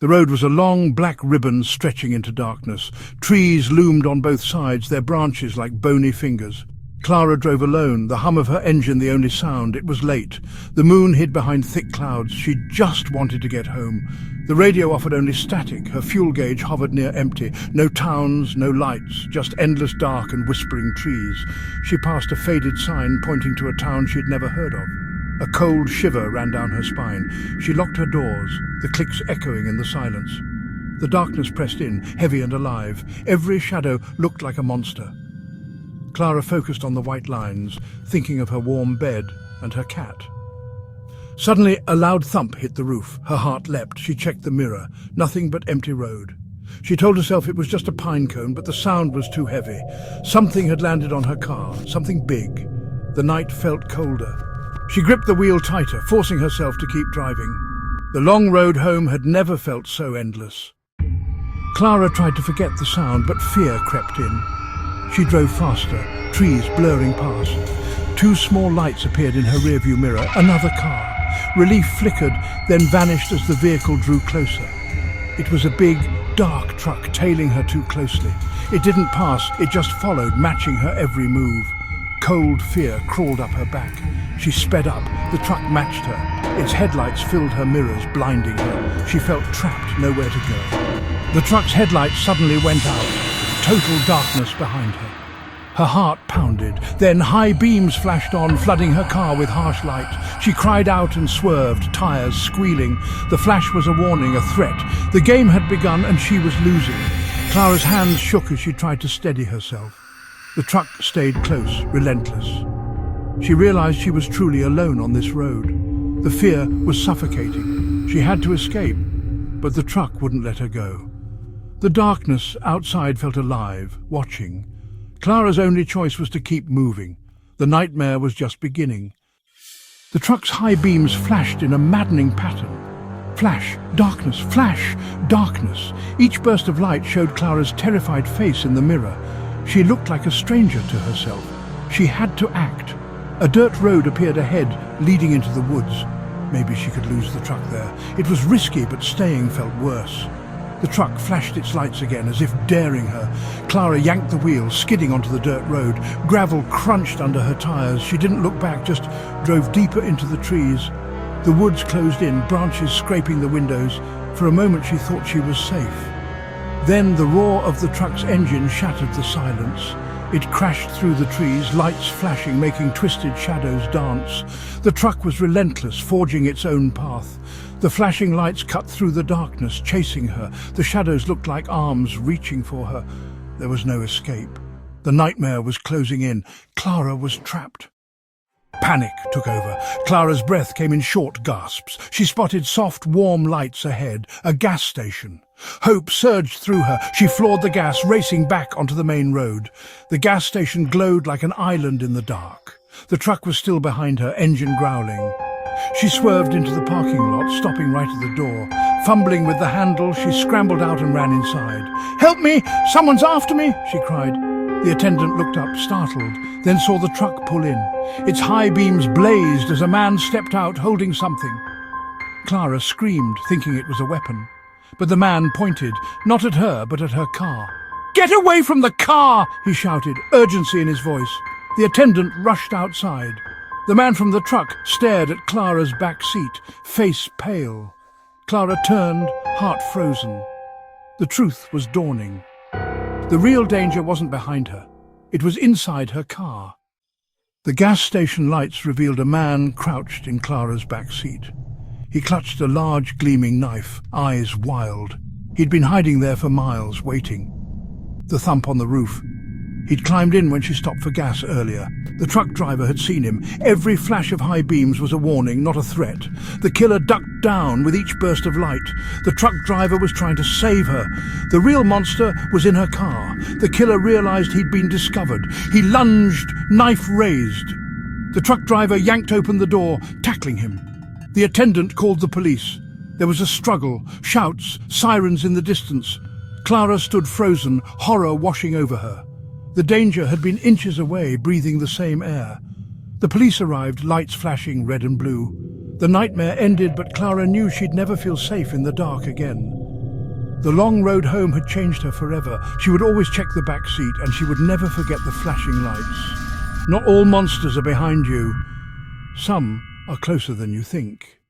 The road was a long, black ribbon stretching into darkness. Trees loomed on both sides, their branches like bony fingers. Clara drove alone, the hum of her engine the only sound. It was late. The moon hid behind thick clouds. She just wanted to get home. The radio offered only static. Her fuel gauge hovered near empty. No towns, no lights, just endless dark and whispering trees. She passed a faded sign pointing to a town she'd never heard of. A cold shiver ran down her spine. She locked her doors, the clicks echoing in the silence. The darkness pressed in, heavy and alive. Every shadow looked like a monster. Clara focused on the white lines, thinking of her warm bed and her cat. Suddenly, a loud thump hit the roof. Her heart leapt. She checked the mirror. Nothing but empty road. She told herself it was just a pine cone, but the sound was too heavy. Something had landed on her car, something big. The night felt colder. She gripped the wheel tighter, forcing herself to keep driving. The long road home had never felt so endless. Clara tried to forget the sound, but fear crept in. She drove faster, trees blurring past. Two small lights appeared in her rearview mirror. Another car. Relief flickered, then vanished as the vehicle drew closer. It was a big, dark truck tailing her too closely. It didn't pass, it just followed, matching her every move. Cold fear crawled up her back. She sped up. The truck matched her. Its headlights filled her mirrors, blinding her. She felt trapped, nowhere to go. The truck's headlights suddenly went out. Total darkness behind her. Her heart pounded. Then high beams flashed on, flooding her car with harsh light. She cried out and swerved, tires squealing. The flash was a warning, a threat. The game had begun and she was losing. Clara's hands shook as she tried to steady herself. The truck stayed close, relentless. She realized she was truly alone on this road. The fear was suffocating. She had to escape, but the truck wouldn't let her go. The darkness outside felt alive, watching. Clara's only choice was to keep moving. The nightmare was just beginning. The truck's high beams flashed in a maddening pattern. Flash, darkness, flash, darkness. Each burst of light showed Clara's terrified face in the mirror. She looked like a stranger to herself. She had to act. A dirt road appeared ahead, leading into the woods. Maybe she could lose the truck there. It was risky, but staying felt worse. The truck flashed its lights again, as if daring her. Clara yanked the wheel, skidding onto the dirt road. Gravel crunched under her tires. She didn't look back, just drove deeper into the trees. The woods closed in, branches scraping the windows. For a moment she thought she was safe. Then the roar of the truck's engine shattered the silence. It crashed through the trees, lights flashing, making twisted shadows dance. The truck was relentless, forging its own path. The flashing lights cut through the darkness, chasing her. The shadows looked like arms reaching for her. There was no escape. The nightmare was closing in. Clara was trapped. Panic took over. Clara's breath came in short gasps. She spotted soft, warm lights ahead, a gas station. Hope surged through her. She floored the gas, racing back onto the main road. The gas station glowed like an island in the dark. The truck was still behind her, engine growling. She swerved into the parking lot, stopping right at the door. Fumbling with the handle, she scrambled out and ran inside. "Help me! Someone's after me!" she cried. The attendant looked up, startled, then saw the truck pull in. Its high beams blazed as a man stepped out holding something. Clara screamed, thinking it was a weapon. But the man pointed, not at her, but at her car. "Get away from the car!" he shouted, urgency in his voice. The attendant rushed outside. The man from the truck stared at Clara's back seat, face pale. Clara turned, heart frozen. The truth was dawning. The real danger wasn't behind her. It was inside her car. The gas station lights revealed a man crouched in Clara's back seat. He clutched a large, gleaming knife, eyes wild. He'd been hiding there for miles, waiting. The thump on the roof. He'd climbed in when she stopped for gas earlier. The truck driver had seen him. Every flash of high beams was a warning, not a threat. The killer ducked down with each burst of light. The truck driver was trying to save her. The real monster was in her car. The killer realized he'd been discovered. He lunged, knife raised. The truck driver yanked open the door, tackling him. The attendant called the police. There was a struggle, shouts, sirens in the distance. Clara stood frozen, horror washing over her. The danger had been inches away, breathing the same air. The police arrived, lights flashing red and blue. The nightmare ended, but Clara knew she'd never feel safe in the dark again. The long road home had changed her forever. She would always check the back seat, and she would never forget the flashing lights. Not all monsters are behind you. Some are closer than you think.